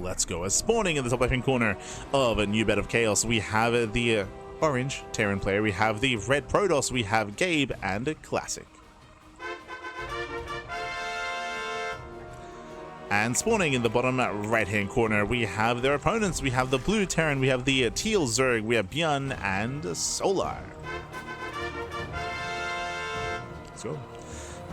let's go. As spawning in the top left-hand corner of a new bed of chaos, we have the orange Terran player, we have the red Protoss, we have Gabe and Classic. And spawning in the bottom right-hand corner, we have their opponents. We have the blue Terran, we have the teal Zerg, we have ByuN and Solar. Let's go.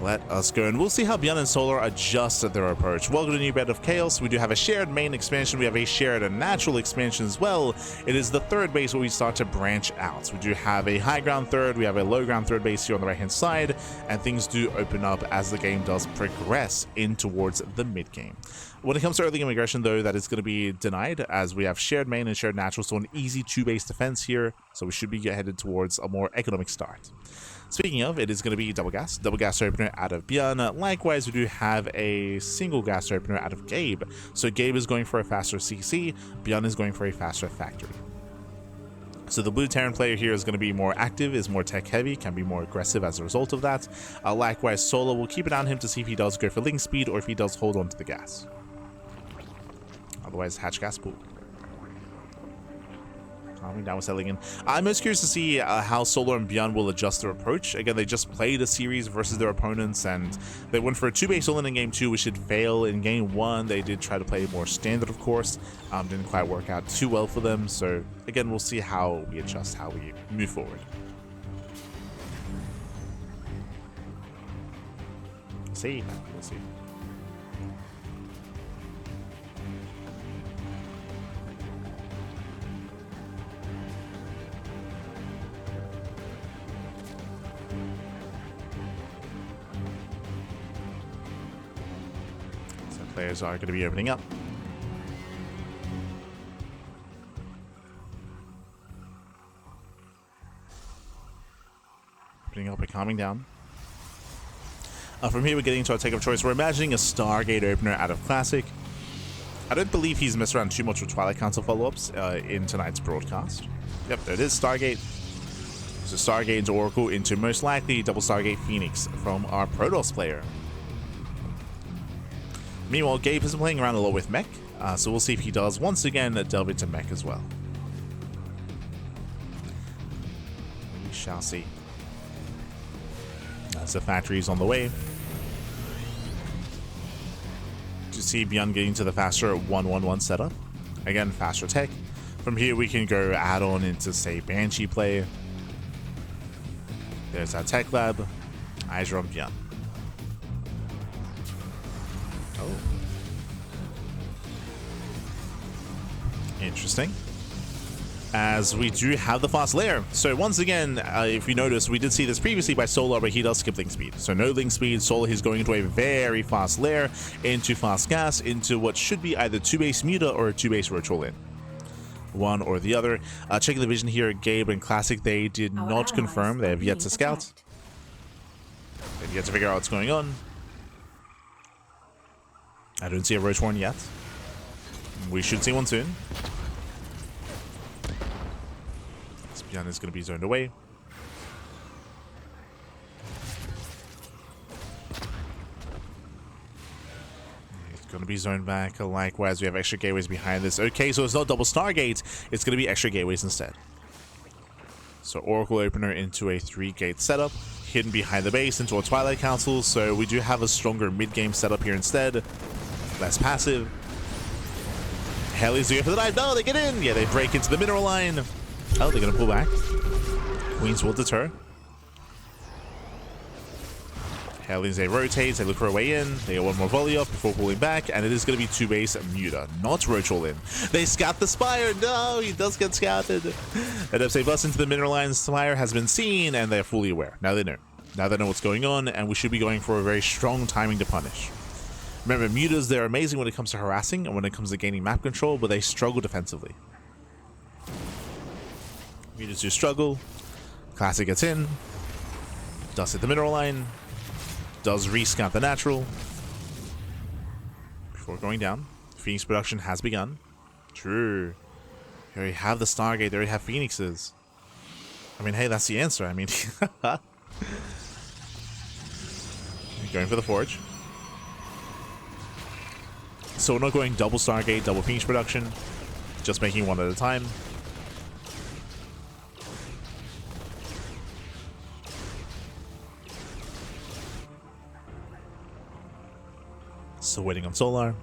Let us go, and we'll see how ByuN and Solar adjust their approach. Welcome to the new bed of chaos. We do have a shared main expansion. We have a shared and natural expansion as well. It is the third base where we start to branch out. We do have a high ground third. We have a low ground third base here on the right-hand side, and things do open up as the game does progress in towards the mid game. When it comes to early game aggression, though, that is going to be denied, as we have shared main and shared natural, so an easy two-base defense here. So we should be headed towards a more economic start. Speaking of, it is going to be double gas opener out of ByuN. Likewise, we do have a single gas opener out of Gabe. So Gabe is going for a faster CC, ByuN is going for a faster factory. So the blue Terran player here is going to be more active, is more tech heavy, can be more aggressive as a result of that. Likewise, Solar will keep it on him to see if he does go for link speed or if he does hold on to the gas. Otherwise, hatch gas pool. Calming down with settling in. I'm most curious to see how Solar and ByuN will adjust their approach. Again, they just played a series versus their opponents, and they went for a 2-base all-in game 2, which did fail. In game 1, they did try to play more standard, of course. Didn't quite work out too well for them. So, again, we'll see how we adjust, how we move forward. We'll see. Players are going to be opening up. Opening up and calming down. From here, we're getting to our take of choice. We're imagining a Stargate opener out of Classic. I don't believe he's messed around too much with Twilight Council follow-ups in tonight's broadcast. Yep, there it is, Stargate. So Stargate into Oracle into most likely double Stargate Phoenix from our Protoss player. Meanwhile, Gabe has been playing around a lot with mech, so we'll see if he does once again delve into mech as well. We shall see. As the factory is on the way. To see ByuN getting to the faster 1-1-1 setup. Again, faster tech. From here, we can go add on into, say, Banshee play. There's our tech lab. Eyes are on ByuN. Oh. Interesting. As we do have the fast layer. So once again, if you notice, we did see this previously by Solar, but he does skip link speed. So no link speed. Solar is going into a very fast layer, into fast gas, into what should be either 2-base Muta or a 2-base Roach in. One or the other. Checking the vision here, Gabe and Classic, they did not confirm. They have yet to scout. They've yet to figure out what's going on. I don't see a Roach Warren yet. We should see one soon. ByuN is going to be zoned away. It's going to be zoned back. Likewise, we have extra gateways behind this. Okay, so it's not double Stargate. It's going to be extra gateways instead. So Oracle opener into a 3-gate setup. Hidden behind the base into a Twilight Council. So we do have a stronger mid-game setup here instead. Less passive. Hellies go for the dive. No, they get in. Yeah, they break into the mineral line. Oh, they're going to pull back. Queens will deter. Hellies, they rotate. They look for a way in. They get one more volley off before pulling back. And it is going to be 2-base Muta, not Roach all in. They scout the Spire. No, he does get scouted. And if they bust into the mineral line, Spire has been seen, and they're fully aware. Now they know. Now they know what's going on, and we should be going for a very strong timing to punish. Remember, Mutas, they're amazing when it comes to harassing and when it comes to gaining map control, but they struggle defensively. Mutas do struggle. Classic gets in. Does hit the mineral line. Does rescout the natural. Before going down. Phoenix production has begun. True. They already have the Stargate. They already have Phoenixes. I mean, hey, that's the answer. I mean, going for the Forge. So we're not going double Stargate, double Phoenix production, just making one at a time. Still waiting on Solar.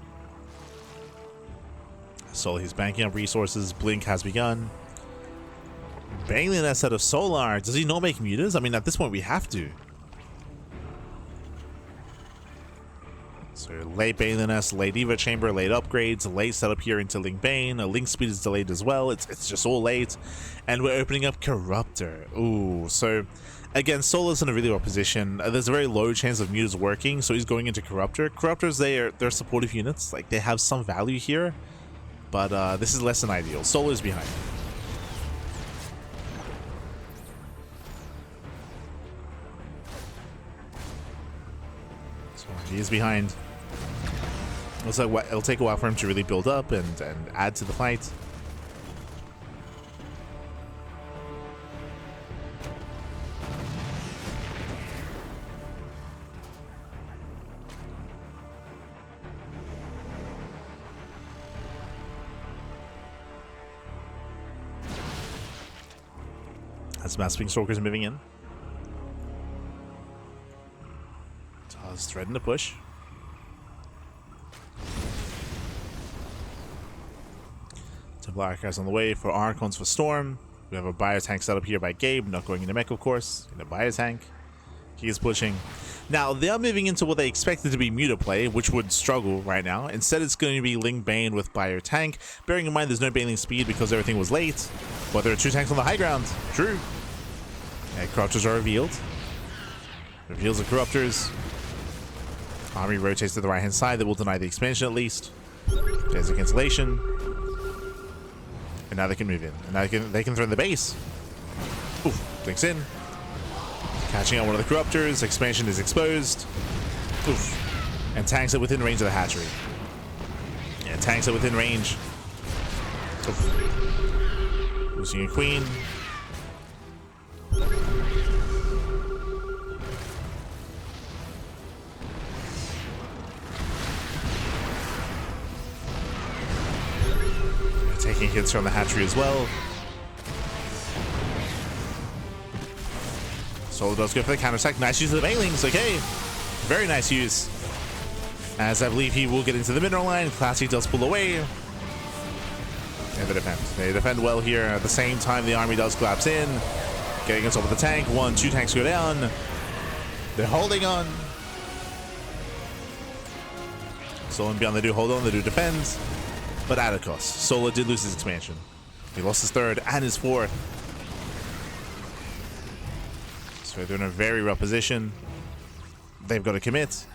So he's banking up resources. Blink has begun. ByuN out of Solar. Does he not make mutas? I mean, at this point, we have to. So late ByuN, late Eva Chamber, late upgrades, late setup here into Link Bane. A Link speed is delayed as well. It's just all late. And we're opening up Corruptor. Ooh, so again, Solar's in a really rough position. There's a very low chance of mutas working, so he's going into Corruptor. Corruptors, they're supportive units. Like, they have some value here. But this is less than ideal. Solar's behind. So he is behind. Looks like it'll take a while for him to really build up and add to the fight. As Mass Pink Stalkers moving in. Taz threading the push. Templar Archives on the way for Archons for Storm. We have a Biotank set up here by Gabe, not going into mech, of course. In a Biotank. He is pushing. Now, they are moving into what they expected to be Muta play, which would struggle right now. Instead, it's going to be Link Bane with Biotank. Bearing in mind there's no Baneling speed because everything was late. But there are 2 tanks on the high ground. True. Yeah, Corruptors are revealed. Reveals the Corruptors. Army rotates to the right-hand side. That will deny the expansion at least. There's a cancellation. And now they can move in. And now they can throw in the base. Oof. Blinks in. Catching out one of the Corruptors. Expansion is exposed. Oof. And tanks it within range of the hatchery. Yeah, tanks it within range. Oof. Losing a queen. Taking hits from the hatchery as well. Solo does go for the counter attack. Nice use of the banelings. Okay. Very nice use. As I believe he will get into the mineral line. Classy does pull away. And they defend. They defend well here. At the same time, the army does collapse in. Getting on top of the tank. 1, 2 tanks go down. They're holding on. Solo and ByuN, they do hold on. They do defend. But at a cost. Solo did lose his expansion. He lost his 3rd and his 4th. So they're in a very rough position. They've got to commit.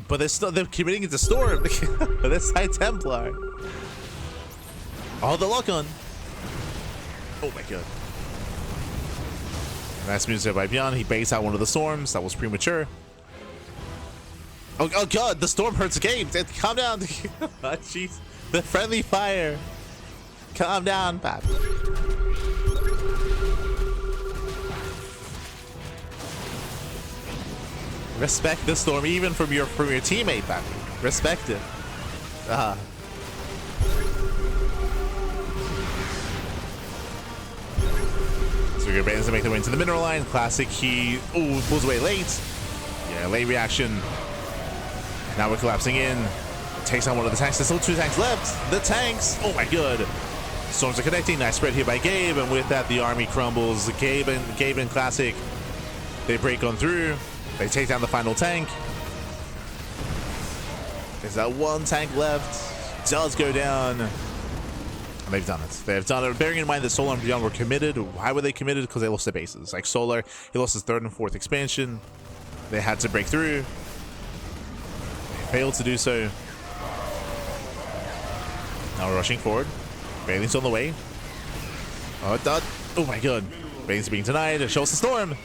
But they're committing into Storm. But that's High Templar. Oh, the lock on. Oh my god. Nice moves there by ByuN. He baits out one of the storms. That was premature. Oh god, the storm hurts Gabe. Calm down. Oh, jeez. The friendly fire. Calm down, Pap. Respect the storm, even from your teammate, Pap. Respect it. So your bands to make their way into the mineral line. Classic. He pulls away late. Yeah, late reaction. Now we're collapsing in. Takes on one of the tanks. There's still 2 tanks left. The tanks. Oh my god. Storms are connecting. Nice spread here by Gabe. And with that, the army crumbles. Gabe and Classic. They break on through. They take down the final tank. There's that 1 tank left. Does go down. And they've done it. They've done it. Bearing in mind that Solar and ByuN were committed. Why were they committed? Because they lost their bases. Like Solar, he lost his 3rd and 4th expansion. They had to break through. Failed to do so. Now we're rushing forward. Bailey's on the way. Oh my god. Bailey's being denied. It shows the storm.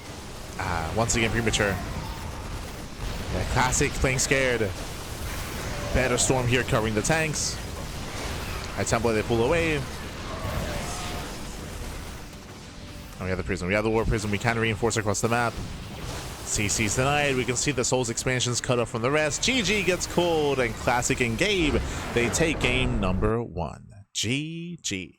Once again premature. Yeah, Classic playing scared. Better storm here covering the tanks. High Templar, they pull away. And we have the prism. We have the war prism. We can reinforce across the map. CC's denied. We can see the Soul's expansions cut off from the rest. GG gets called, and Classic and Gabe, they take game number 1. GG.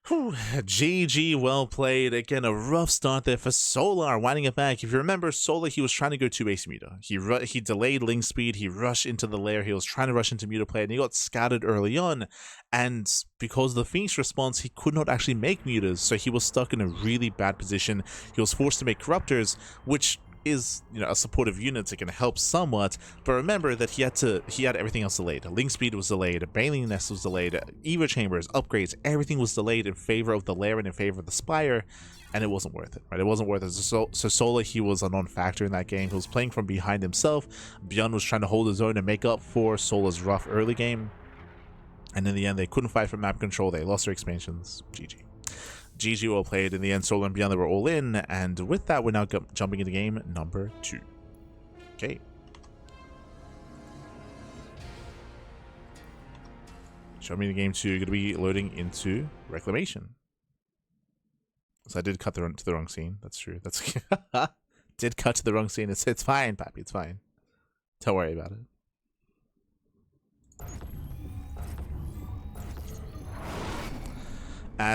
Whew. GG, well played. Again, a rough start there for Solar, winding it back. If you remember, Solar, he was trying to go 2-base Muta. He delayed Link Speed, he rushed into the lair, he was trying to rush into Muta play, and he got scattered early on. And because of the Phoenix response, he could not actually make Mutas, so he was stuck in a really bad position. He was forced to make Corruptors, which is, you know, a supportive unit that can help somewhat, but remember that he had everything else delayed. Link Speed was delayed, Baneling Nest was delayed, Eva Chambers, upgrades, everything was delayed in favor of the Lair and in favor of the Spire, and it wasn't worth it, right? It wasn't worth it. So Solar, he was a non-factor in that game. He was playing from behind himself. ByuN was trying to hold his own and make up for Solar's rough early game, and in the end, they couldn't fight for map control. They lost their expansions. GG. GG, well played. In the end, Solar and ByuN, they were all in, and with that, we're now jumping into game number 2. Okay. Show me the game 2. Going to be loading into Reclamation. So I did cut to the wrong scene. That's true. That's did cut to the wrong scene. It's fine, Pappy. It's fine. Don't worry about it.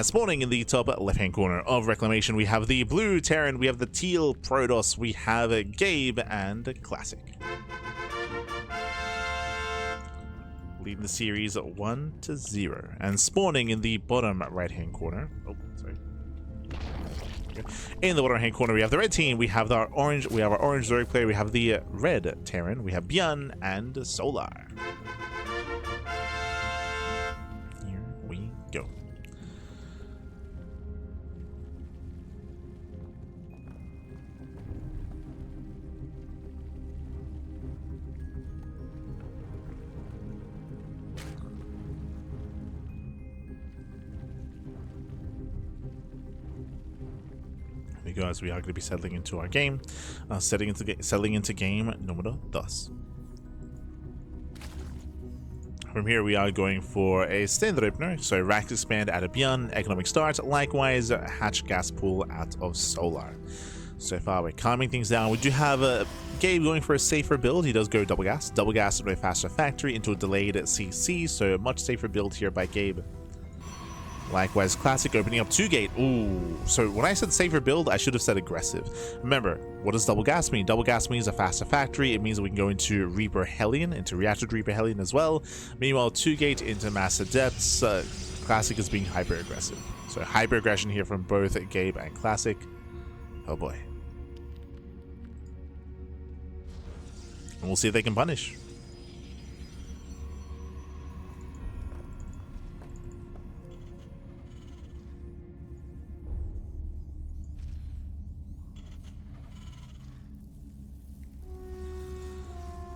Spawning in the top left-hand corner of Reclamation, we have the blue Terran, we have the teal Protoss, we have Gabe and Classic. Leading the series 1-0. And spawning in the bottom right-hand corner. Oh, sorry. In the bottom right-hand corner, we have the red team, we have our orange Zerg player, we have the red Terran, we have ByuN and Solar. Here we go. Guys, we are going to be settling into our game, settling into game number thus. From here, we are going for a standard opener, so Rax Expand out of ByuN, Economic Start, likewise Hatch Gas Pool out of Solar. So far, we're calming things down. We do have Gabe going for a safer build. He does go double gas into a faster factory, into a delayed CC, so a much safer build here by Gabe. Likewise, Classic opening up 2-gate. Ooh, so when I said safer build, I should have said aggressive. Remember, what does double gas mean? Double gas means a faster factory. It means we can go into Reaper Hellion, into Reactor Reaper Hellion as well. Meanwhile, 2-gate into Massive Depths. Classic is being hyper aggressive. So hyper aggression here from both Gabe and Classic. Oh boy. And we'll see if they can punish.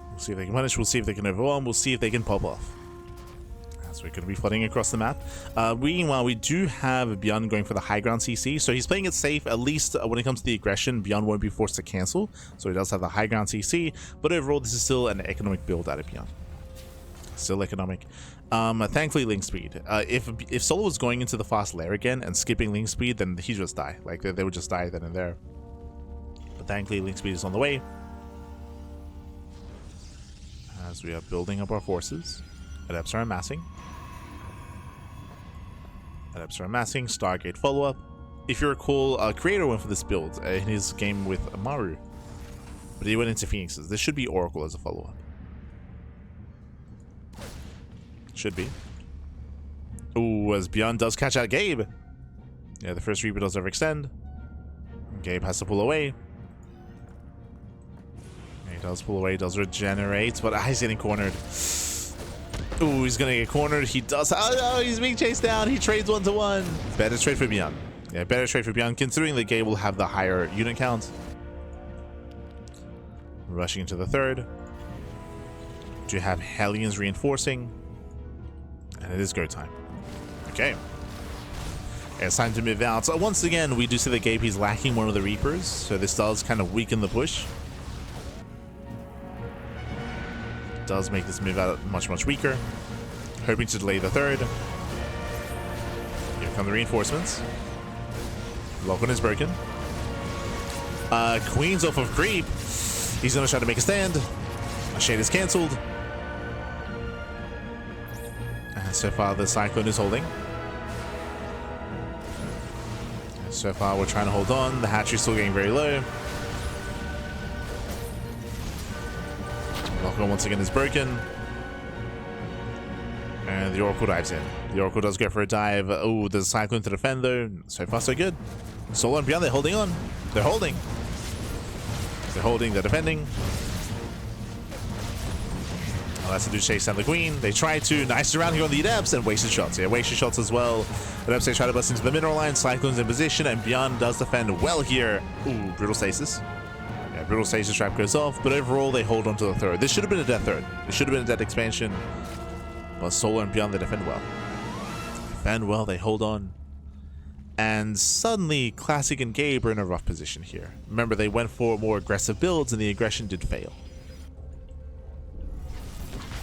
We'll see if they can punish, we'll see if they can overwhelm, we'll see if they can pop off. So we're going to be flooding across the map. Meanwhile, we do have ByuN going for the high ground CC, so he's playing it safe, at least when it comes to the aggression. ByuN won't be forced to cancel, so he does have the high ground CC, but overall this is still an economic build out of ByuN. Still economic. Thankfully, Link Speed. If Solar was going into the fast lair again and skipping Link Speed, then he'd just die. Like, they would just die then and there. But thankfully, Link Speed is on the way. As we are building up our forces. Adepts are amassing. Adepts are amassing. Stargate follow-up. If you recall, Creator went for this build in his game with Maru. But he went into Phoenixes. This should be Oracle as a follow-up. Should be. Ooh, as ByuN does catch out Gabe. Yeah, the first Reaper does overextend. Gabe has to pull away. He does pull away, does regenerate, but he's getting cornered. Ooh, he's gonna get cornered. He does. Oh no, he's being chased down. He trades 1-to-1. Better trade for ByuN. Yeah, better trade for ByuN, considering that Gabe will have the higher unit count. Rushing into the third. Do you have Hellions reinforcing? And it is go time. Okay. It's time to move out. So once again, we do see that Gabe, he's lacking one of the Reapers, so this does kind of weaken the push. Does make this move out much weaker. Hoping to delay the third. Here come the reinforcements. Lock-on is broken. Queen's off of creep. He's gonna try to make a stand. A shade is cancelled. And so far the Cyclone is holding. And so far we're trying to hold on. The hatchery's still getting very low. Lock-on once again is broken. And the Oracle dives in. The Oracle does go for a dive. Oh, there's a Cyclone to defend though. So far so good. Solar and ByuN, they're holding on. They're holding. They're holding, they're defending. Oh, that's a do chase down the Queen. They try to nice around here on the Adepts and wasted shots. Yeah, wasted shots as well. Adepts, they try to bust into the mineral line. Cyclone's in position and ByuN does defend well here. Ooh, brutal stasis. Yeah, brutal stasis trap goes off, but overall they hold on to the third. This should have been a dead third. This should have been a dead expansion. But Solar and ByuN, they defend well. Defend well, they hold on. And suddenly, Classic and Gabe are in a rough position here. Remember, they went for more aggressive builds, and the aggression did fail.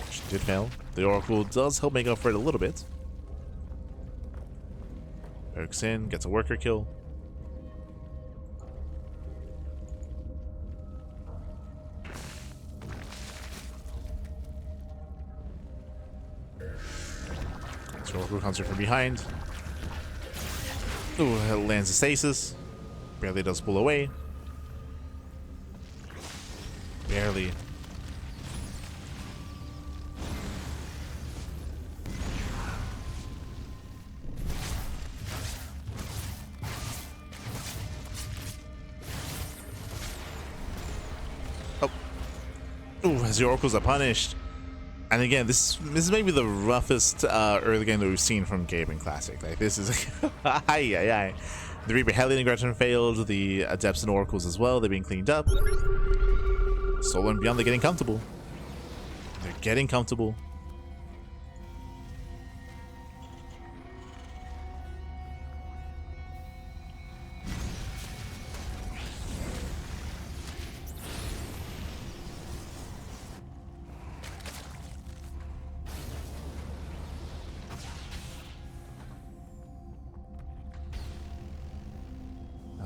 Which did fail. The Oracle does help make up for it a little bit. Pokes in, gets a worker kill. So Oracle comes in from behind. Ooh, lands a stasis. Barely does pull away. Barely. Oh. Ooh, as the Oracles are punished. And again, this is maybe the roughest early game that we've seen from Gabe in Classic. Like, this is the Reaper Hellion aggression failed, the Adepts and Oracles as well, they're being cleaned up. Solar and ByuN, they're getting comfortable. They're getting comfortable.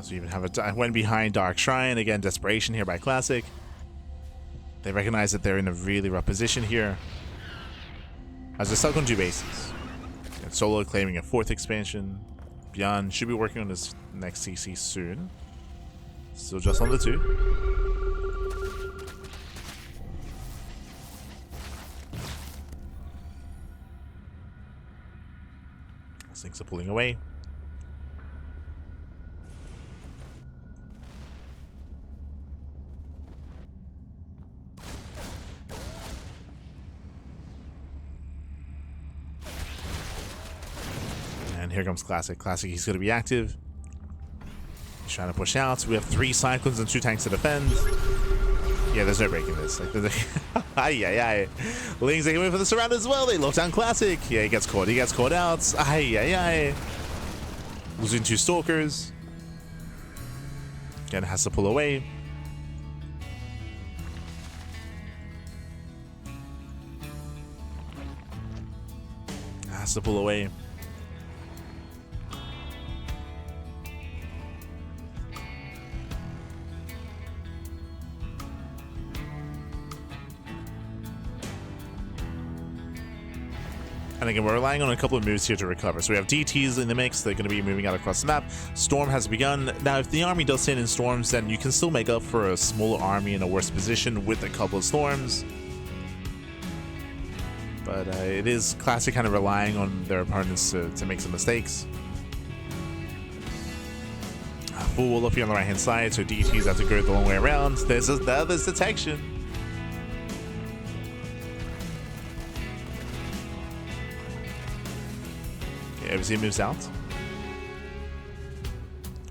So even have a went behind Dark Shrine. Again, desperation here by Classic. They recognize that they're in a really rough position here. As they're stuck on 2 bases. And Solo claiming a 4th expansion. ByuN should be working on his next CC soon. Still just on the 2. Things are pulling away. And here comes Classic. Classic, he's going to be active. He's trying to push out. We have 3 Cyclones and 2 tanks to defend. Yeah, there's no breaking this. Like, Lings, they can win for the surround as well. They lock down Classic. Yeah, he gets caught. He gets caught out. Losing 2 Stalkers. Again, has to pull away. Has to pull away. And again, we're relying on a couple of moves here to recover. So we have DTs in the mix. They're going to be moving out across the map. Storm has begun. Now, if the army does stand in storms, then you can still make up for a smaller army in a worse position with a couple of storms. But it is Classic kind of relying on their opponents to make some mistakes. Full wall up here on the right-hand side, so DTs have to go the long way around. There's detection. Overseer moves out.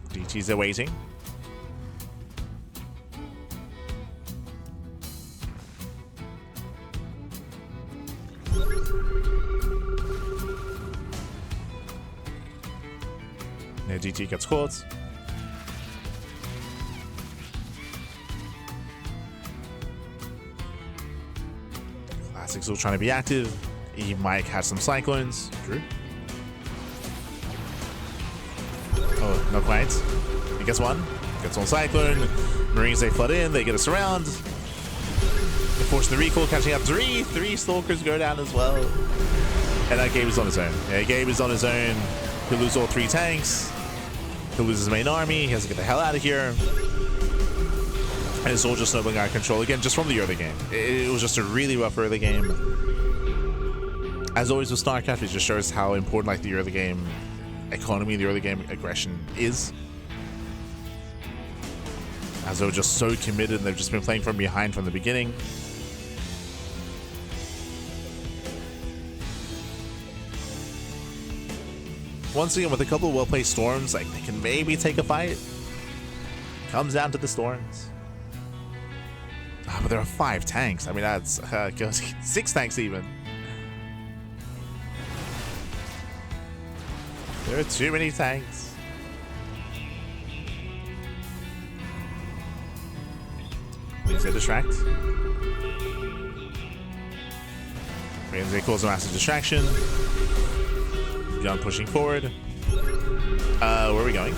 DTs are waiting. No DT gets caught. Classic's still trying to be active. He might have some Cyclones. True. Oh, not quite. He gets one. Gets on Cyclone. Marines, they flood in. They get us around. They force the recall, catching up 3. 3 Stalkers go down as well. And that Gabe is on his own. Yeah, Gabe is on his own. He'll lose all 3 tanks. He'll lose his main army. He has to get the hell out of here. And it's all just snowballing out of control again, just from the early game. It was just a really rough early game. As always with StarCraft, it just shows how important like the early game economy, the early game aggression is. As they were just so committed and they've just been playing from behind from the beginning. Once again, with a couple of well-placed storms, like they can maybe take a fight. Comes down to the storms. But there are 5 tanks. I mean, that's 6 tanks even. There are too many tanks. Please they distract. Means they cause a massive distraction. ByuN pushing forward. Where are we going?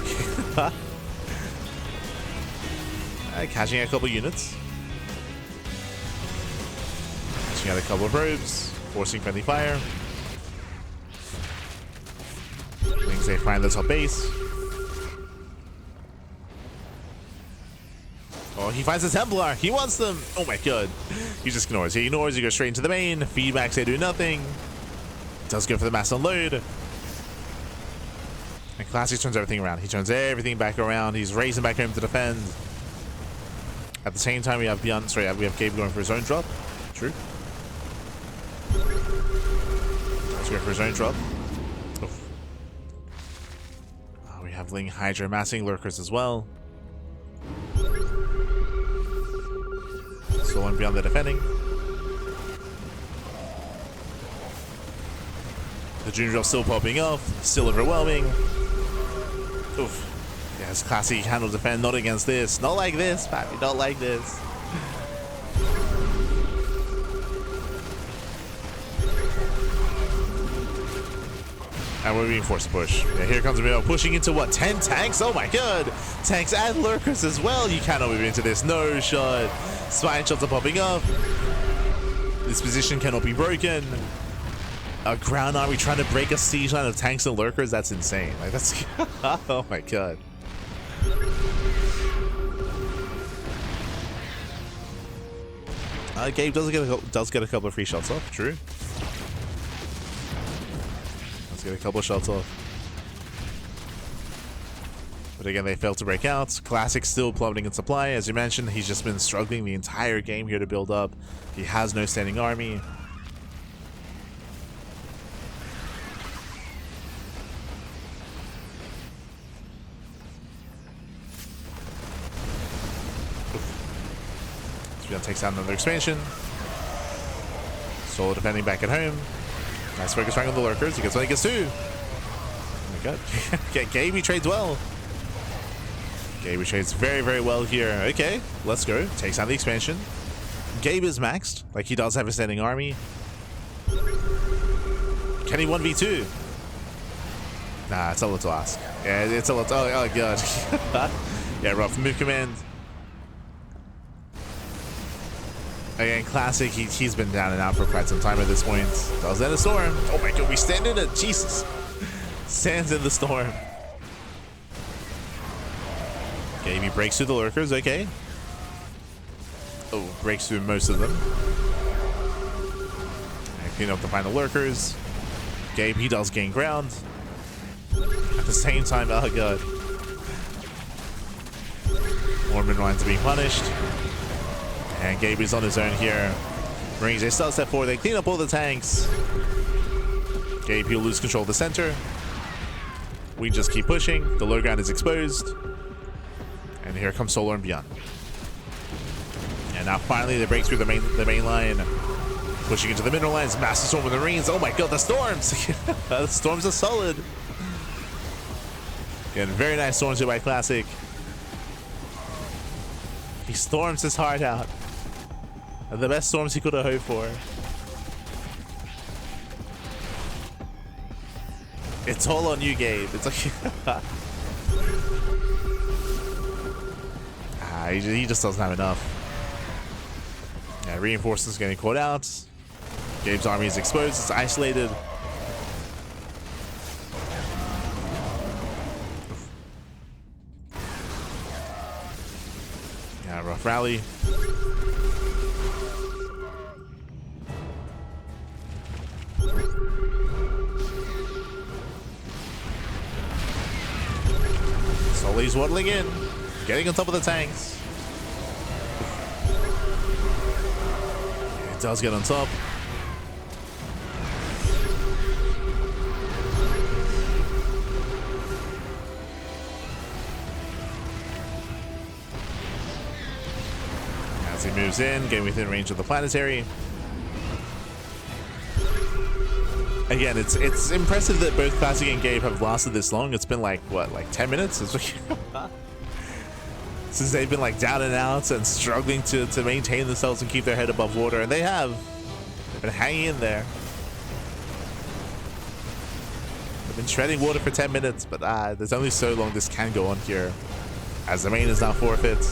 Catching a couple units. Catching out a couple of probes. Forcing friendly fire. Things they find the top base. Oh, he finds a Templar. He wants them. Oh my god. He just ignores. He ignores. He goes straight into the main. Feedbacks, they do nothing. Does go for the mass unload. And Classic turns everything around. He turns everything back around. He's racing back home to defend. At the same time, we have ByuN. Sorry, we have Gabe going for his own drop. True. Let's go for his own drop. Oof. We have Ling Hydra massing lurkers as well. Still on ByuN, they're defending. The junior drop still popping off, still overwhelming. Oof. Yes, Classic handle defend, not against this. Not like this, Pappy, not like this. And we're being forced to push. Yeah, here comes ByuN pushing into what? 10 tanks? Oh my god! Tanks and lurkers as well. You cannot move into this. No shot. Spine shots are popping up. This position cannot be broken. A ground army trying to break a siege line of tanks and lurkers? That's insane. Like that's oh my god. Gabe does get a couple of free shots off. True. Let's get a couple of shots off. But again, they failed to break out. Classic still plummeting in supply. As you mentioned, he's just been struggling the entire game here to build up. He has no standing army. ByuN takes out another expansion. Solo defending back at home. Nice focus rank on the lurkers. He gets one, he gets 2. Oh my god. Gabe trades well. Gabe trades very, very well here. Okay, let's go. Takes out the expansion. Gabe is maxed. Like, he does have a standing army. Can he 1v2? Nah, it's a little to ask. Yeah, it's a little. Oh god. Yeah, rough move command. Again, Classic, he's been down and out for quite some time at this point. Does that a storm? Oh my god, we stand in it. Jesus. Stands in the storm. Okay, he breaks through the lurkers. Okay. Oh, breaks through most of them. And clean up the final lurkers. Gabe, he does gain ground. At the same time, oh god. Mormon lines are being punished. And Gabe is on his own here. Marines, they start step forward. They clean up all the tanks. Gabe, he'll lose control of the center. We just keep pushing. The low ground is exposed. And here comes Solar and ByuN. And now finally they break through the main line. Pushing into the middle lines. Massive storm with the Marines. Oh my god, the storms! The storms are solid. Again, very nice storms here by Classic. He storms his heart out. The best storms he could have hoped for. It's all on you, Gabe. It's like He just doesn't have enough. Yeah, reinforcements getting caught out. Gabe's army is exposed. It's isolated. Yeah, rough rally. Slowly waddling in, getting on top of the tanks. It does get on top. As he moves in, getting within range of the planetary. Again, it's impressive that both Classic and Gabe have lasted this long. It's been like, what, like 10 minutes? Since they've been like down and out and struggling to maintain themselves and keep their head above water. And they have. They've been hanging in there. They've been treading water for 10 minutes, but there's only so long this can go on here, as the main is now forfeit.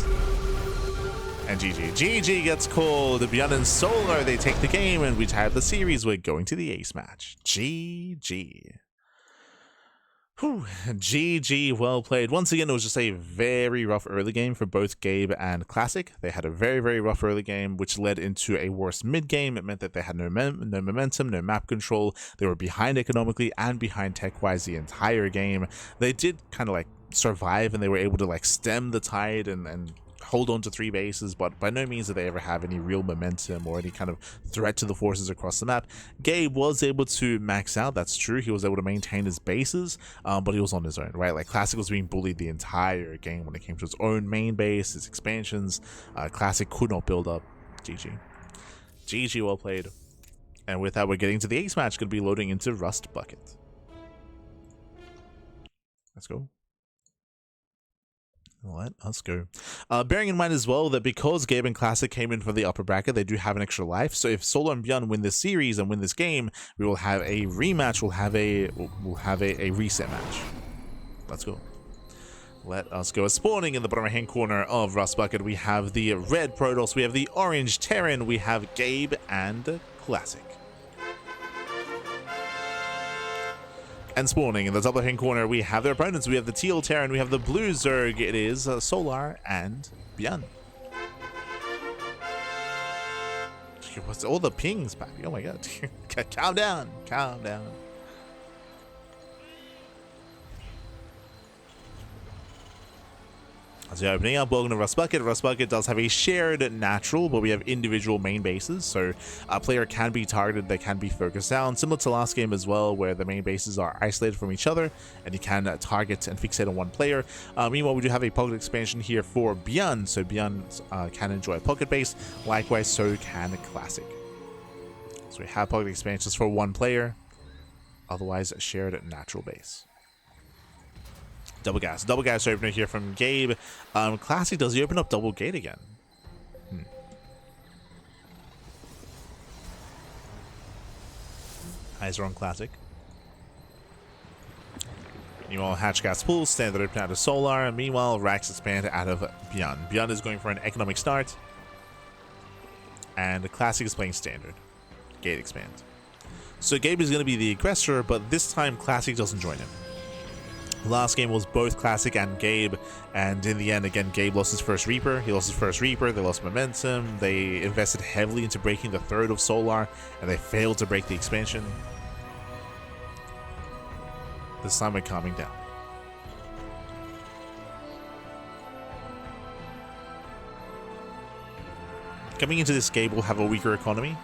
And GG. GG gets called. ByuN and Solar, they take the game, and we tie up the series. We're going to the ace match. GG. Whew. GG, well played. Once again, it was just a very rough early game for both Gabe and Classic. They had a very, very rough early game, which led into a worse mid game. It meant that they had no momentum, no map control. They were behind economically and behind tech-wise the entire game. They did kind of like survive, and they were able to like stem the tide and hold on to 3 bases, but by no means did they ever have any real momentum or any kind of threat to the forces across the map. Gabe was able to max out, that's true. He was able to maintain his bases, but he was on his own, right? Like Classic was being bullied the entire game when it came to his own main base, his expansions. Classic could not build up. GG. GG, well played. And with that, we're getting to the ace match. Going to be loading into Rust Bucket. Let's go. Let us go. Bearing in mind as well that because Gabe and Classic came in for the upper bracket, they do have an extra life. So if Solar and ByuN win this series and win this game, we will have a rematch. We'll have a reset match. Let's go. Let us go. Spawning in the bottom right hand corner of Rust Bucket, we have the red Protoss, we have the orange Terran, we have Gabe and Classic. And spawning in the top left-hand corner, we have their opponents. We have the teal Terran, we have the blue Zerg. It is Solar and ByuN. What's all the pings, papi? Oh my god. Calm down. Calm down. As we're opening up, welcome to Rust Bucket. Rust Bucket does have a shared natural, but we have individual main bases, so a player can be targeted, they can be focused down, similar to last game as well, where the main bases are isolated from each other, and you can target and fixate on one player. Meanwhile, we do have a pocket expansion here for ByuN, so ByuN can enjoy a pocket base, likewise so can Classic. So we have pocket expansions for one player, otherwise a shared natural base. Double gas opener here from Gabe. Classic, does he open up double gate again? Eyes are on Classic. Meanwhile, hatch gas pool, standard open out of Solar. Meanwhile, racks expand out of ByuN. ByuN is going for an economic start. And Classic is playing standard. Gate expand. So Gabe is going to be the aggressor, but this time Classic doesn't join him. Last game was both Classic and Gabe, and in the end, again, Gabe lost his first Reaper. He lost his first Reaper, they lost momentum, they invested heavily into breaking the third of Solar, and they failed to break the expansion. This time we're calming down. Coming into this, Gabe will have a weaker economy.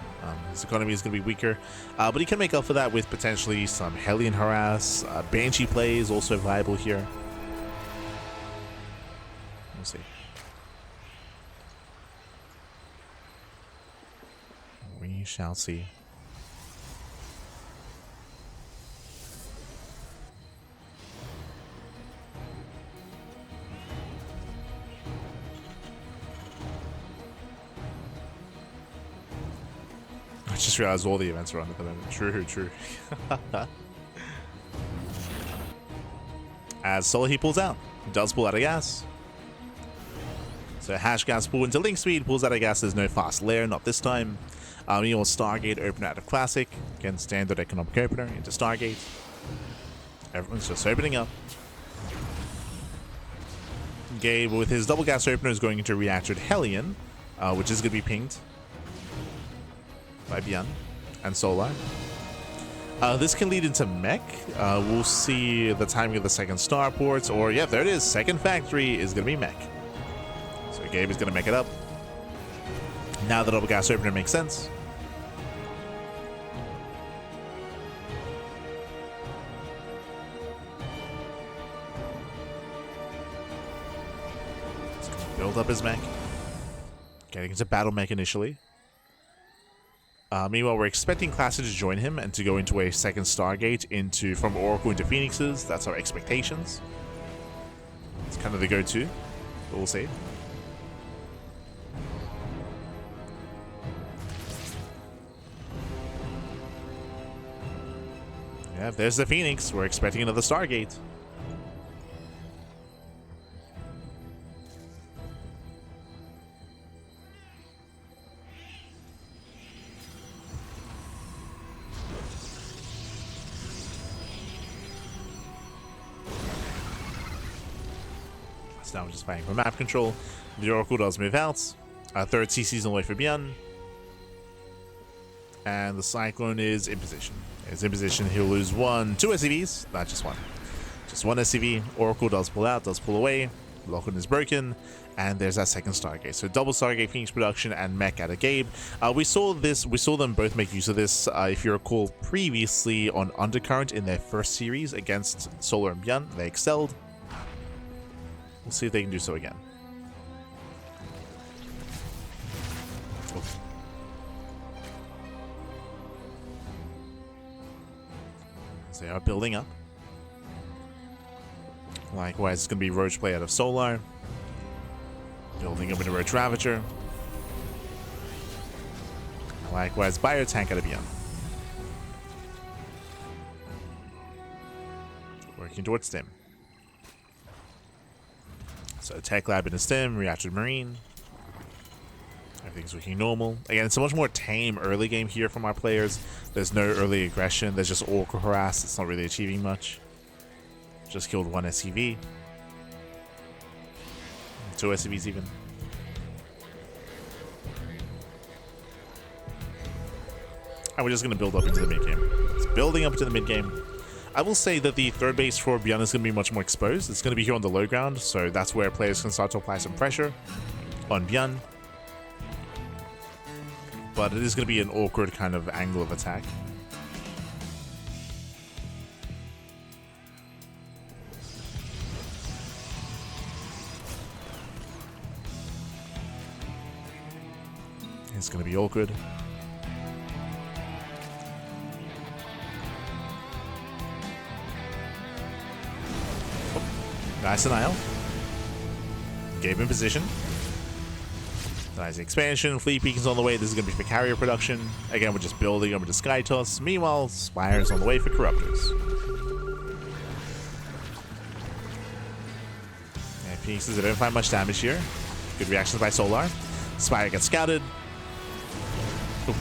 His economy is going to be weaker, but he can make up for that with potentially some Hellion Harass. Banshee play is also viable here. We'll see. We shall see. I just realized all the events are on at the moment. True. As Solar, he pulls out. He does pull out of gas. So hash gas pull into link speed, pulls out of gas, there's no fast layer, not this time. You want Stargate opener out of Classic. Again, standard economic opener into Stargate. Everyone's just opening up. Gabe with his double gas opener is going into reactor Hellion, which is going to be pinged by ByuN and Solar. This can lead into mech. We'll see the timing of the second starport, or yeah, there it is. Second factory is going to be mech. So Gabe is going to mech it up. Now the double gas opener makes sense. He's going to build up his mech. Getting into battle mech initially. Meanwhile, we're expecting Classic to join him and to go into a second Stargate from Oracle into Phoenixes. That's our expectations. It's kind of the go-to, but we'll see. Yeah, there's the Phoenix. We're expecting another Stargate. Now we're just fighting for map control. The Oracle does move out. Third CC's on the way for ByuN. And the Cyclone is in position. It's in position. He'll lose two SCVs. Not just one. Just one SCV. Oracle does pull out, does pull away. Lock-in is broken. And there's that second Stargate. So double Stargate Phoenix production and mech out of Gabe. We saw them both make use of this, if you recall, previously on Undercurrent in their first series against Solar and ByuN. They excelled. We'll see if they can do so again. Oh. So they are building up. Likewise, it's going to be Roach play out of Solar. Building up into Roach Ravager. Likewise, Biotank out of ByuN. Working towards Stim. So Tech Lab in a Stim, Reactor Marine. Everything's looking normal. Again, it's a much more tame early game here from our players. There's no early aggression. There's just Oracle harass. It's not really achieving much. Just killed one SCV. 2 SCVs even. And we're just going to build up into the mid game. It's building up into the mid game. I will say that the third base for ByuN is going to be much more exposed. It's going to be here on the low ground, so that's where players can start to apply some pressure on ByuN. But it is going to be an awkward kind of angle of attack. It's going to be awkward. Nice denial. Gabe in position. Nice expansion. Fleet Beacon's on the way. This is going to be for carrier production. Again, we're just building over to Sky Toss. Meanwhile, Spire's on the way for Corruptors. And Phoenixes, they don't find much damage here. Good reactions by Solar. Spire gets scouted. Ooh.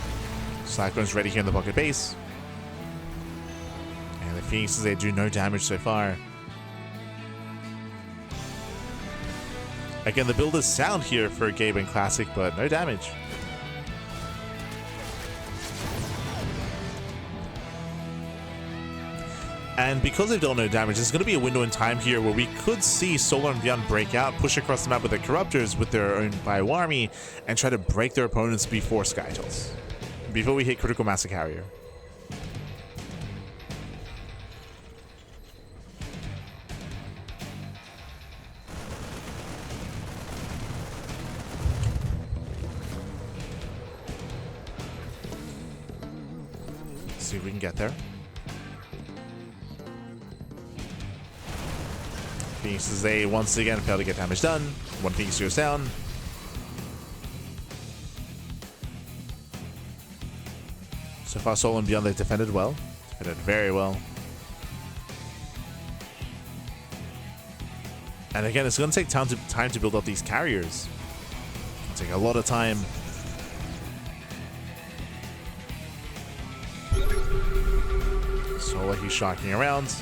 Cyclone's ready here in the pocket base. And the Phoenixes, they do no damage so far. Again, the build is sound here for Gabe and Classic, but no damage. And because they've done no damage, there's going to be a window in time here where we could see Solar and ByuN break out, push across the map with their Corruptors with their own ByuN army, and try to break their opponents before Skytals. Before we hit Critical Mass Carrier. See if we can get there. Phoenixes, they once again fail to get damage done. One Phoenix goes down. So far, Solar and ByuN, they've defended well. Defended very well. And again, it's going to take time to build up these carriers. Take a lot of time. Solar, he's shocking around.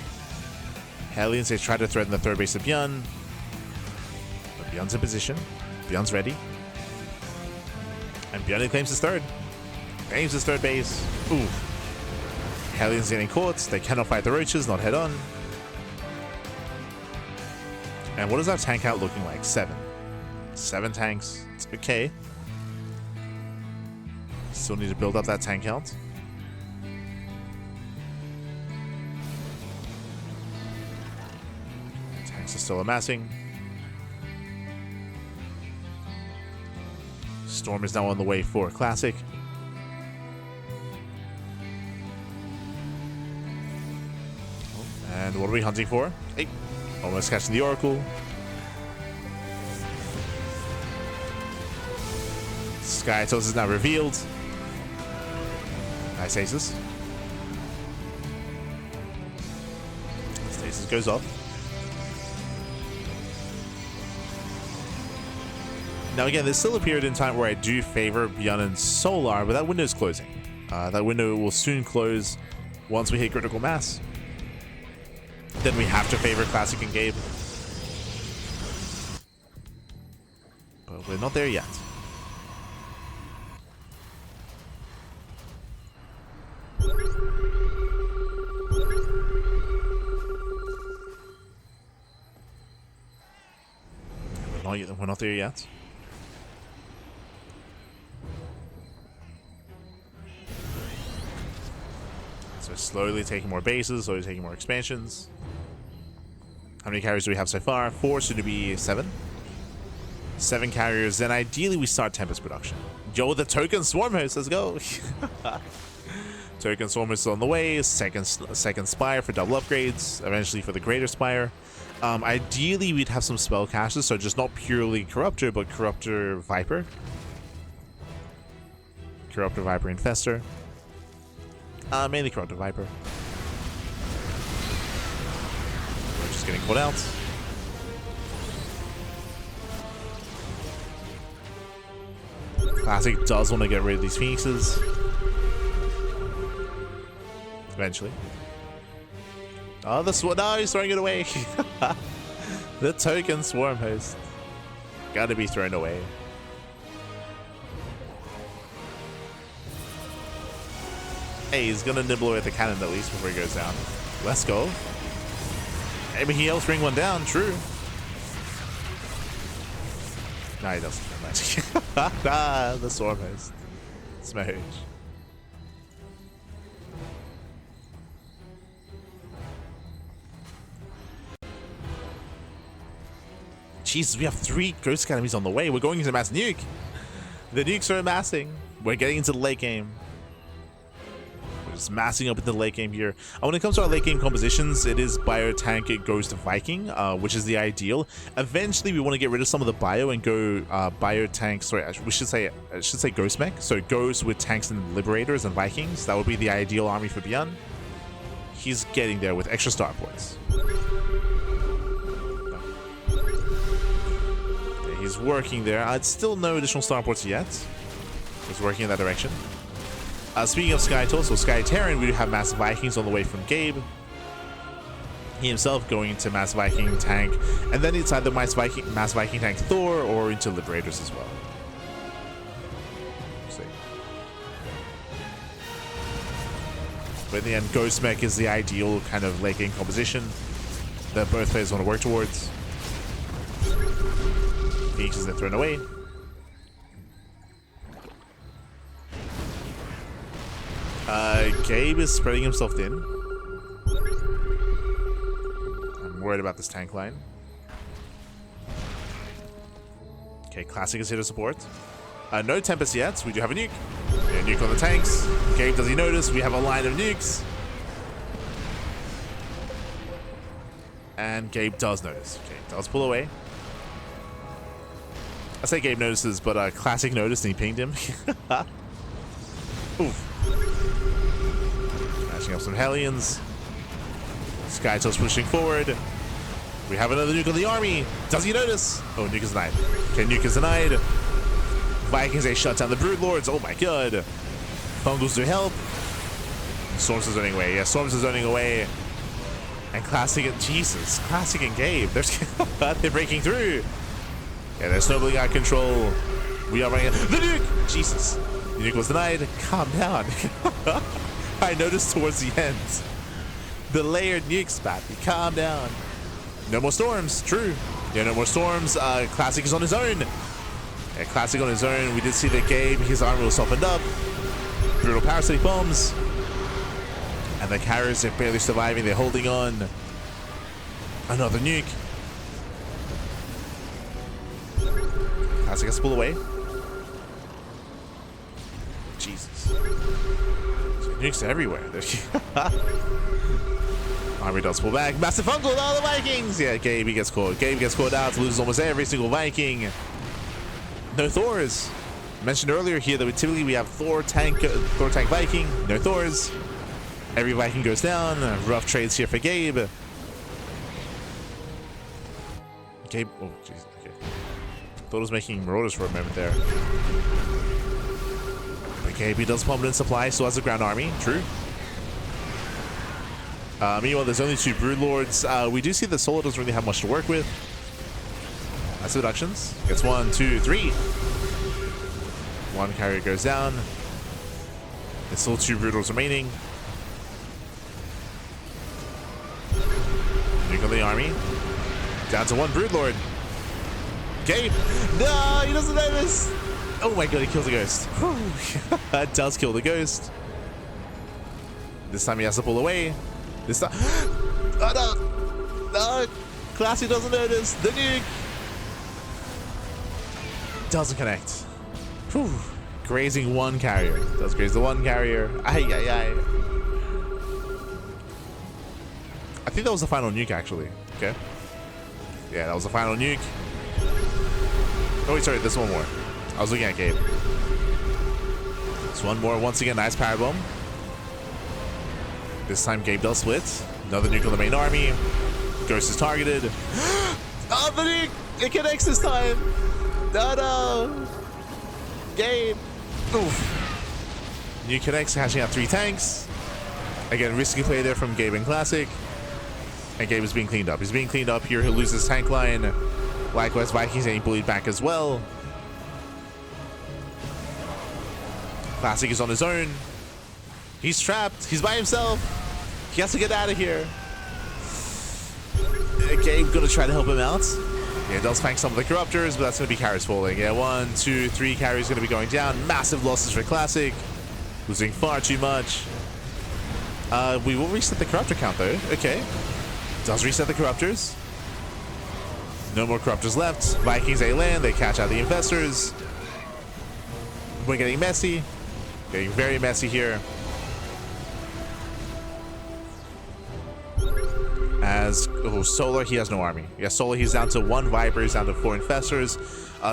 Hellions, they try to threaten the third base of ByuN. But ByuN's in position. ByuN's ready. And ByuN claims his third. Claims his third base. Ooh. Hellions getting caught. They cannot fight the roaches, not head on. And what is our tank count looking like? 7. 7 tanks. It's okay. Still need to build up that tank count. Tanks are still amassing. Storm is now on the way for Classic. And what are we hunting for? Hey, almost catching the Oracle. Skytos is now revealed. Nice aces. Stasis goes off. Now again, there's still a period in time where I do favor ByuN and Solar, but that window is closing. That window will soon close once we hit critical mass. Then we have to favor Classic and Gabe. But we're not there yet. We're not there yet. So slowly taking more bases, slowly taking more expansions. How many carriers do we have so far? 4, soon to be 7. 7 carriers, then ideally we start Tempest production. Yo, the token swarm host, let's go. Token swarm host is on the way. Second spire for double upgrades, eventually for the greater spire. Ideally we'd have some spell caches, so just not purely Corruptor, but Corruptor Viper. Corruptor Viper Infestor. Mainly Corruptor Viper. We're just getting caught out. Classic does want to get rid of these Phoenixes. Eventually. Oh, no, he's throwing it away. The token swarm host. Gotta be thrown away. Hey, he's gonna nibble away at the cannon at least before he goes down. Let's go. Maybe he else bring one down, true. No, he doesn't very much. Ah, the swarm host. Smash. Jesus, we have 3 Ghost Academies on the way. We're going into mass nuke. The nukes are amassing. We're getting into the late game. We're just massing up into the late game here. When it comes to our late game compositions, it is Bio, Tank, Ghost, Viking, which is the ideal. Eventually, we want to get rid of some of the Bio and go Bio, Tank. Sorry, I should say Ghost Mech. So Ghost with tanks and Liberators and Vikings. That would be the ideal army for ByuN. He's getting there with extra starports. He's working there. I'd still no additional starports yet. He's working in that direction. Speaking of Skytos, so Sky Terran, we do have Mass Vikings on the way from Gabe. He himself going into Mass Viking tank, and then it's either Mass Viking tank Thor or into Liberators as well. See. But in the end, Ghost Mech is the ideal kind of late game composition that both players want to work towards. Phoenixes are thrown away. Gabe is spreading himself thin. I'm worried about this tank line. Okay, Classic is here to support. No Tempest yet. We do have a nuke. A nuke on the tanks. Gabe, does he notice? We have a line of nukes. And Gabe does notice. Okay, does pull away. I say Gabe notices, but Classic noticed and he pinged him. Oof. Smashing up some Hellions. Skytos pushing forward. We have another nuke on the army. Does he notice? Oh, nuke is denied. Okay, nuke is denied. Vikings, they shut down the Broodlords. Oh my god. Fungals to help. Storms is zoning away. Yeah, Storms is zoning away. And Classic and Jesus. Classic and Gabe. They're breaking through. Yeah, they're snowballing out of control. We are running the nuke. Jesus. The nuke was denied. Calm down. I noticed towards the end. The layered nuke spat. Calm down. No more storms. True. Yeah, no more storms. Classic is on his own. Yeah, Classic on his own. We did see that Gabe, his armor was softened up. Brutal parasitic bombs. And the carriers are barely surviving. They're holding on. Another nuke. Classic has to pull away. Jesus. Nukes everywhere. Army does pull back. Massive fungal. All the Vikings. Yeah, Gabe gets caught. Gabe gets caught out. Loses almost every single Viking. No Thors. Mentioned earlier here that we have Thor tank Viking. No Thors. Every Viking goes down. Rough trades here for Gabe. Gabe. Oh, jeez. Okay. Thought it was making Marauders for a moment there. But Gabe, he does plummet in supply. Still has a ground army. True. Meanwhile, there's only 2 Broodlords. We do see that Solo doesn't really have much to work with. That's the reductions. Gets 1, 2, 3. One carrier goes down. There's still 2 Broodlords remaining. Nuke on the army. Down to 1 Broodlord. Gabe. No, he doesn't notice. Oh my god, he kills the ghost. That does kill the ghost. This time he has to pull away. This time. Oh no. No. Classy doesn't notice. The nuke. Doesn't connect. Whew. Grazing 1 carrier. Does graze the 1 carrier. Ay, ay, ay. I think that was the final nuke, actually. Okay. Yeah, that was the final nuke. Oh, wait, sorry. There's one more. I was looking at Gabe. There's one more. Once again, nice power bomb. This time, Gabe does split. Another nuke on the main army. Ghost is targeted. Oh, the nuke! It connects this time. No, no. Gabe. Oof. Nuke connects, hashing out 3 tanks. Again, risky play there from Gabe and Classic. And Gabe is being cleaned up. He's being cleaned up here. He'll lose his tank line. Likewise, Vikings getting bullied back as well. Classic is on his own. He's trapped. He's by himself. He has to get out of here. Gabe gonna try to help him out. Yeah, it does flank some of the Corruptors, but that's gonna be carries falling. Yeah, 1, 2, 3 carries gonna be going down. Massive losses for Classic. Losing far too much. We will reset the Corruptor count though. Okay. Does reset the Corruptors. No more Corruptors left. Vikings, they land. They catch out the Infestors. We're getting messy. Getting very messy here. As Solar, he has no army. Yeah, Solar, he's down to 1 Viper. He's down to 4 Infestors.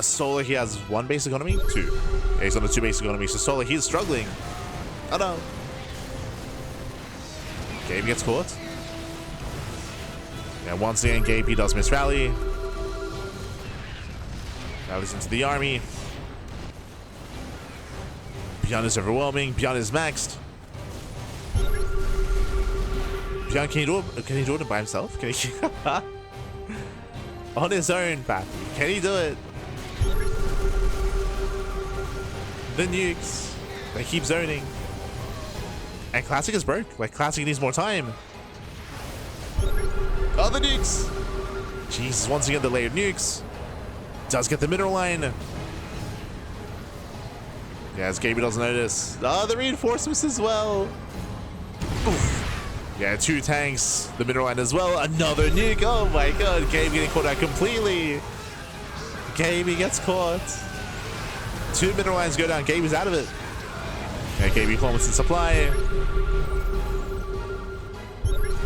Solar, he has 1 basic economy? 2. Yeah, he's on the 2 basic economy. So Solar, he's struggling. Oh no. Gabe gets caught. Yeah, once again, Gabe, he does miss rally. Rallies into the army. ByuN is overwhelming. ByuN is maxed. ByuN, can he do it by himself? Can he? On his own, Pappy. Can he do it? The nukes. They keep zoning. And Classic is broke. Like, Classic needs more time. Oh, the nukes. Jesus, once again, the layered nukes. Does get the mineral line. Yeah, as Gabe doesn't notice. Oh, the reinforcements as well. Oof. Yeah, 2 tanks. The mineral line as well. Another nuke. Oh my god. Gabe getting caught out completely. Gabe, he gets caught. 2 mineral lines go down. Gabe is out of it. Yeah, Gabe plummets in supply.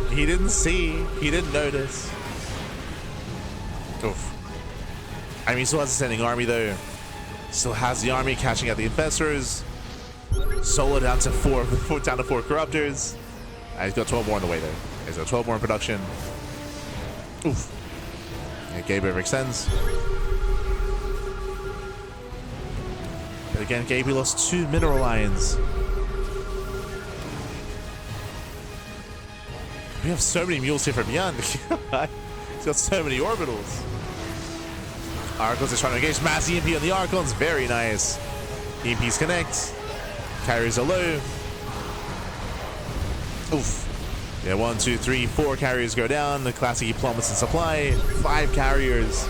He didn't see. He didn't notice. Oof. I mean, he still has a standing army though. Still has the army catching out the Infestors. Solo down to 4 Corruptors. He's got 12 more on the way though. He's got 12 more in production. Oof. Yeah, Gabe overextends. again, Gabe, he lost 2 mineral lines. We have so many mules here from ByuN. He's got so many orbitals. Archons are trying to engage. Mass EMP on the Archons. Very nice. EMPs connect. Carriers are low. Oof. Yeah, 1, 2, 3, 4 carriers go down. The Classic plummets in supply. 5 carriers.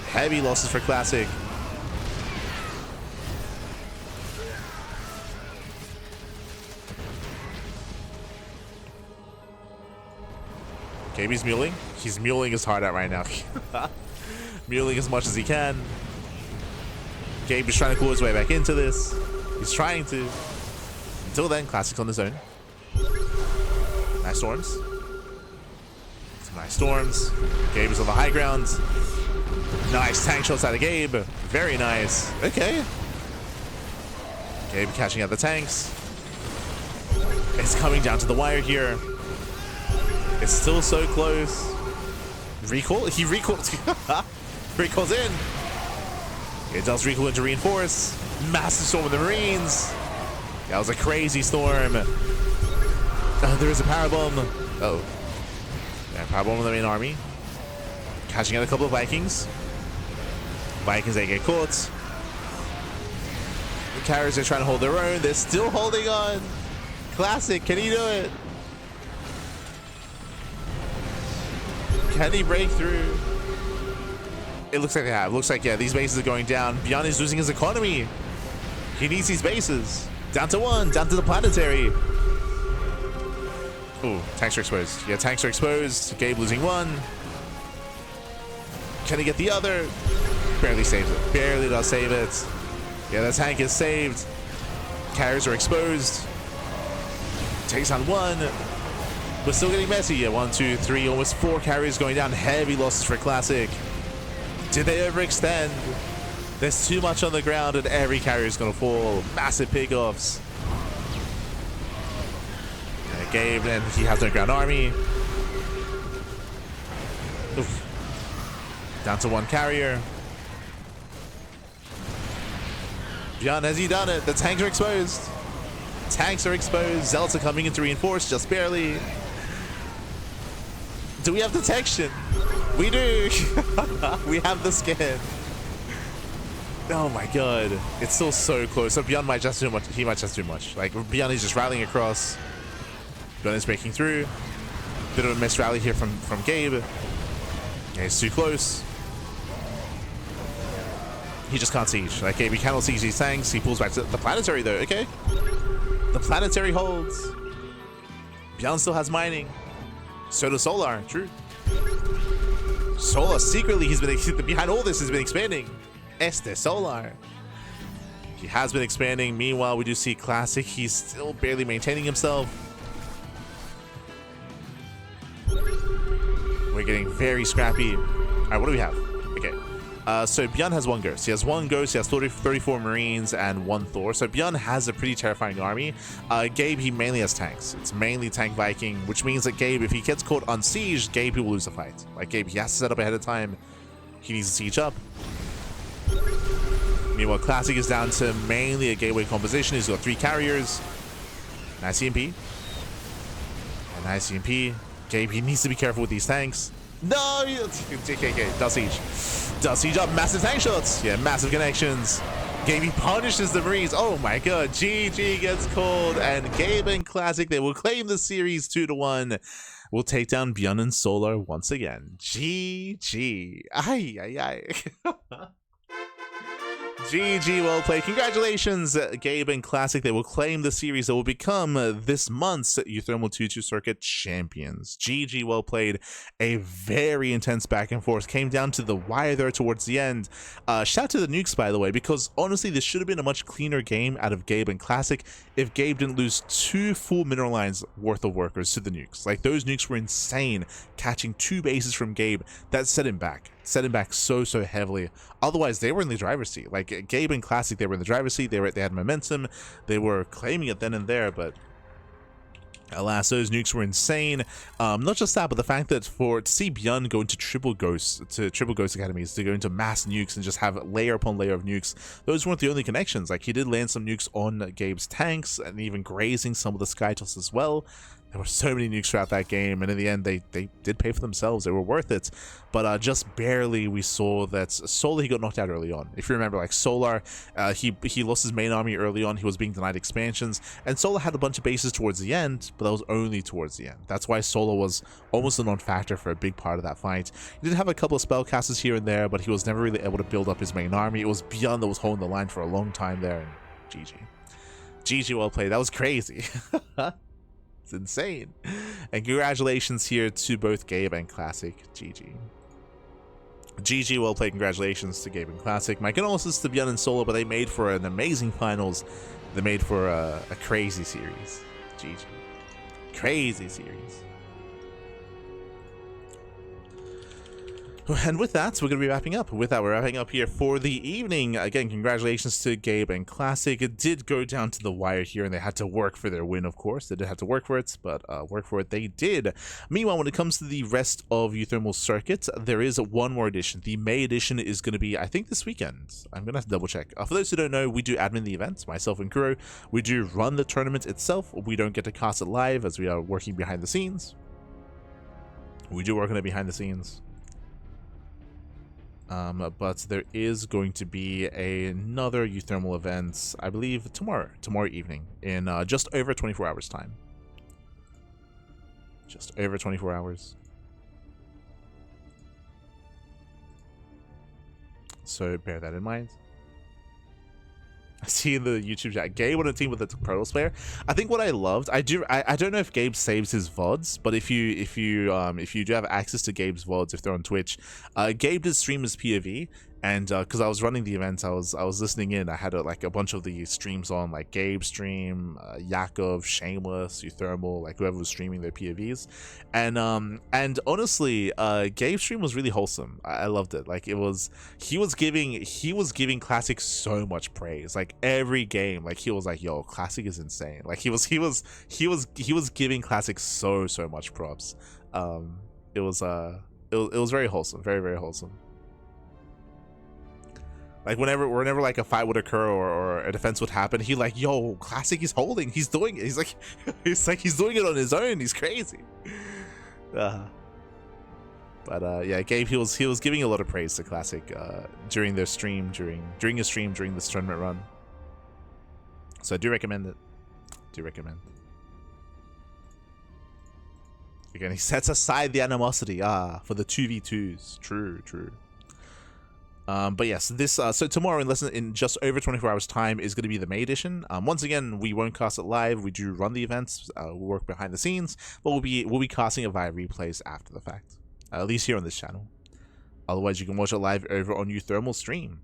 Heavy losses for Classic. Okay, he's muling. He's muling his heart out right now. Muling as much as he can. Gabe is trying to claw his way back into this. He's trying to. Until then, Classic's on his own. Nice storms. Some nice storms. Gabe is on the high ground. Nice tank shots out of Gabe. Very nice. Okay. Gabe catching out the tanks. It's coming down to the wire here. It's still so close. Recall? He recalls. Recalls in. It does recall into reinforce. Massive storm with the Marines. That was a crazy storm. There is a parabomb. Oh. Yeah, parabomb on the main army. Catching out a couple of Vikings. Vikings, they get caught. The carriers are trying to hold their own. They're still holding on. Classic, can he do it? Can he break through? It looks like they have. Looks like, yeah, these bases are going down. ByuN is losing his economy. He needs these bases. Down to 1, down to the planetary. Ooh, tanks are exposed. Yeah, tanks are exposed. Gabe losing 1. Can he get the other? Barely saves it. Barely does save it. Yeah, the tank is saved. Carriers are exposed. Takes on 1. We're still getting messy. Yeah, 1, 2, 3, almost 4 carriers going down. Heavy losses for Classic. Did they overextend? There's too much on the ground and every carrier is going to fall. Massive pickoffs. Yeah, Gabe, and he has no ground army. Oof. Down to 1 carrier. ByuN, has he done it? The tanks are exposed. Tanks are exposed. Zealots are coming in to reinforce, just barely. Do we have detection? We do. We have the skin. Oh my god. It's still so close. So ByuN might just do much. He might just do much. Like, ByuN is just rallying across. ByuN is breaking through. Bit of a missed rally here from Gabe. Yeah, it's too close. He just can't siege. Like, Gabe, he cannot siege these tanks. He pulls back to the planetary, though. Okay. The planetary holds. ByuN still has mining. So does Solar. True. Solar, secretly, he's been behind all this, has been expanding. Solar. He has been expanding. Meanwhile, we do see Classic. He's still barely maintaining himself. We're getting very scrappy. All right, what do we have? Okay. So ByuN has 1 Ghost. He has 1 Ghost, he has 34 Marines, and 1 Thor. So ByuN has a pretty terrifying army. Gabe, he mainly has tanks. It's mainly tank Viking, which means that Gabe, if he gets caught on siege, Gabe, he will lose the fight. Like, Gabe, he has to set up ahead of time. He needs to siege up. Meanwhile, Classic is down to mainly a gateway composition. He's got 3 carriers. Nice EMP. And nice EMP. Gabe, he needs to be careful with these tanks. No! Okay, does siege. Does siege up. Massive tank shots. Yeah, massive connections. Gabe, he punishes the Marines. Oh my god. GG gets called. And Gabe and Classic, they will claim the series 2-1. We'll take down ByuN and Solar once again. GG. Ay, ay, ay. GG, well played. Congratulations, Gabe and Classic. They will claim the series that will become this month's uThermal 2v2 circuit champions. GG, well played. A very intense back and forth. Came down to the wire there towards the end. Shout out to the nukes, by the way, because honestly, this should have been a much cleaner game out of Gabe and Classic if Gabe didn't lose 2 full mineral lines worth of workers to the nukes. Like, those nukes were insane, catching 2 bases from Gabe. That set him back. Set him back so heavily. Otherwise, they were in the driver's seat. Like, Gabe and Classic, they were in the driver's seat. They had momentum. They were claiming it then and there, but Alas, those nukes were insane. Not just that, but the fact that to see ByuN go into triple ghost academies, to go into mass nukes and just have layer upon layer of nukes, those weren't the only connections. Like, he did land some nukes on Gabe's tanks and even grazing some of the Skytoss as well. There were so many nukes throughout that game, and in the end, they did pay for themselves. They were worth it. But just barely, we saw that Solar, he got knocked out early on. If you remember, like, Solar, he lost his main army early on. He was being denied expansions, and Solar had a bunch of bases towards the end, but that was only towards the end. That's why Solar was almost a non-factor for a big part of that fight. He did have a couple of spellcasters here and there, but he was never really able to build up his main army. It was ByuN that was holding the line for a long time there, and GG. GG, well played. That was crazy. It's insane. And congratulations here to both Gabe and Classic. GG. GG, well played. Congratulations to Gabe and Classic. My condolences to ByuN and Solo, but they made for an amazing finals. They made for a crazy series. GG. Crazy series. And with that, we're going to be wrapping up. With that, we're wrapping up here for the evening. Again, congratulations to Gabe and Classic. It did go down to the wire here, and they had to work for their win, of course. They did have to work for it, but work for it they did. Meanwhile, when it comes to the rest of uThermal circuit, there is one more edition. The May edition is going to be, I think, this weekend. I'm going to have to double check. For those who don't know, we do admin the events, myself and Kuro. We do run the tournament itself. We don't get to cast it live as we are working behind the scenes. We do work on it behind the scenes. But there is going to be another uThermal event, I believe tomorrow evening, in just over 24 hours time. Just over 24 hours. So bear that in mind. I see in the YouTube chat, Gabe on a team with a Protoss player. I think what I loved, I don't know if Gabe saves his VODs, but if you do have access to Gabe's VODs, if they're on Twitch, Gabe did stream his POV, and because I was running the event, I was listening in. I had a bunch of the streams on, like Gabe's stream, Yakov, Shameless, uThermal, like whoever was streaming their POVs, and honestly, Gabe's stream was really wholesome. I loved it. Like he was giving Classic so much praise. Like every game, like he was like, "Yo, Classic is insane." Like he was giving Classic so much props. It was very wholesome, very wholesome. Like whenever like a fight would occur or a defense would happen, he like, yo, Classic is holding, he's doing it. He's like he's doing it on his own. He's crazy. But yeah, Gabe, he was giving a lot of praise to Classic during their stream, during his stream during this tournament run. So I do recommend it. Again, he sets aside the animosity for the 2v2s. True. But yes, this so tomorrow in just over 24 hours time is going to be the May edition. Once again, we won't cast it live. We do run the events. We'll work behind the scenes, but we'll be casting it via replays after the fact, at least here on this channel. Otherwise, you can watch it live over on uThermal stream.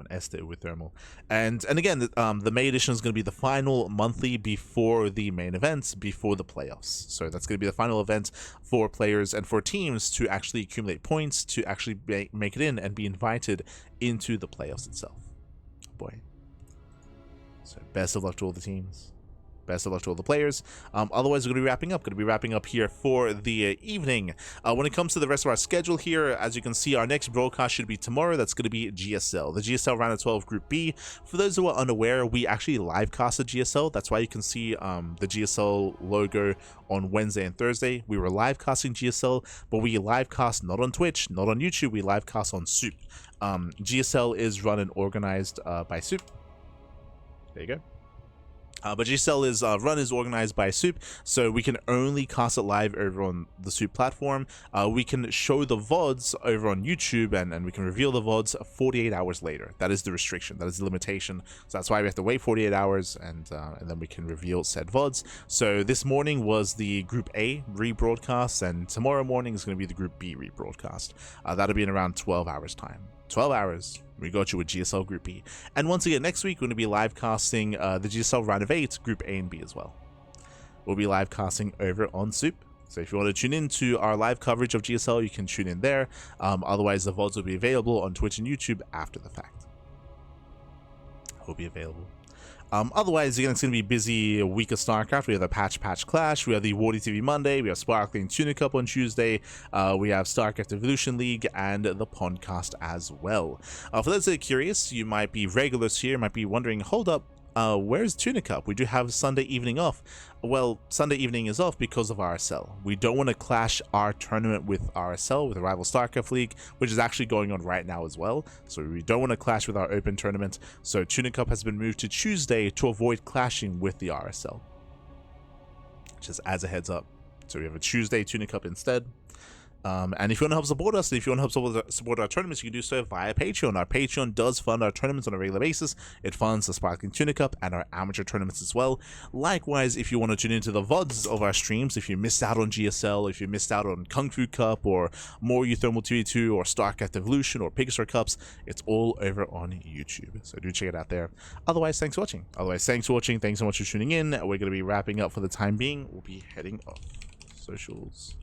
uThermal. And again, the May edition is going to be the final monthly before the main events, before the playoffs. So that's going to be the final event for players and for teams to actually accumulate points, to actually make it in and be invited into the playoffs itself. Oh boy. So best of luck to all the teams. Best of luck to all the players. Otherwise, we're going to be wrapping up here for the evening. When it comes to the rest of our schedule here, as you can see, our next broadcast should be tomorrow. That's going to be GSL, the GSL round of 12 Group B. For those who are unaware, we actually live casted GSL. That's why you can see the GSL logo on Wednesday and Thursday. We were live casting GSL, but we live cast not on Twitch, not on YouTube. We live cast on Soup. GSL is run and organized by Soup. There you go. But GSL is organized by Soup, so we can only cast it live over on the Soup platform. We can show the VODs over on YouTube, and we can reveal the VODs 48 hours later. That is the restriction, that is the limitation. So that's why we have to wait 48 hours, and then we can reveal said VODs. So this morning was the Group A rebroadcast, and tomorrow morning is going to be the Group B rebroadcast. That'll be in around 12 hours time. 12 hours. We got you with GSL Group B. And once again, next week, we're going to be live casting the GSL round of 8, Group A and B as well. We'll be live casting over on Soup. So if you want to tune in to our live coverage of GSL, you can tune in there. Otherwise, the VODs will be available on Twitch and YouTube after the fact. Will be available. Otherwise, again, it's going to be a busy week of StarCraft. We have the Patch Clash, we have the Wardy TV Monday, we have Sparkling Tuna Cup on Tuesday, we have StarCraft Evolution League, and the Podcast as well. For those that are curious, you might be regulars here, might be wondering, hold up, where's Tuna Cup? We do have Sunday evening off. Well, Sunday evening is off because of RSL. We don't want to clash our tournament with RSL, with the rival StarCraft League, which is actually going on right now as well. So we don't want to clash with our open tournament. So Tuna Cup has been moved to Tuesday to avoid clashing with the RSL. Just as a heads up. So we have a Tuesday Tuna Cup instead. And if you want to help support us, if you want to help support our tournaments, you can do so via Patreon. Our Patreon does fund our tournaments on a regular basis. It funds the Sparkling Tuna Cup and our amateur tournaments as well. Likewise, if you want to tune into the VODs of our streams, if you missed out on GSL, if you missed out on Kung Fu Cup, or more uThermal 2v2, or StarCraft Evolution, or Pigstar Cups, it's all over on YouTube. So do check it out there. Otherwise, thanks for watching. Thanks so much for tuning in. We're going to be wrapping up for the time being. We'll be heading off. Socials.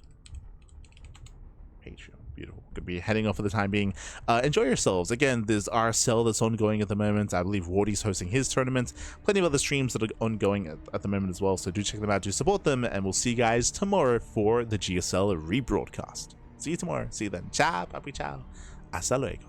Patreon. Beautiful. Could be heading off for the time being. Enjoy yourselves. Again, there's RSL that's ongoing at the moment. I believe Wardy's hosting his tournament. Plenty of other streams that are ongoing at the moment as well. So do check them out, do support them, and we'll see you guys tomorrow for the GSL rebroadcast. See you tomorrow. See you then. Ciao, papi, ciao. Hasta luego.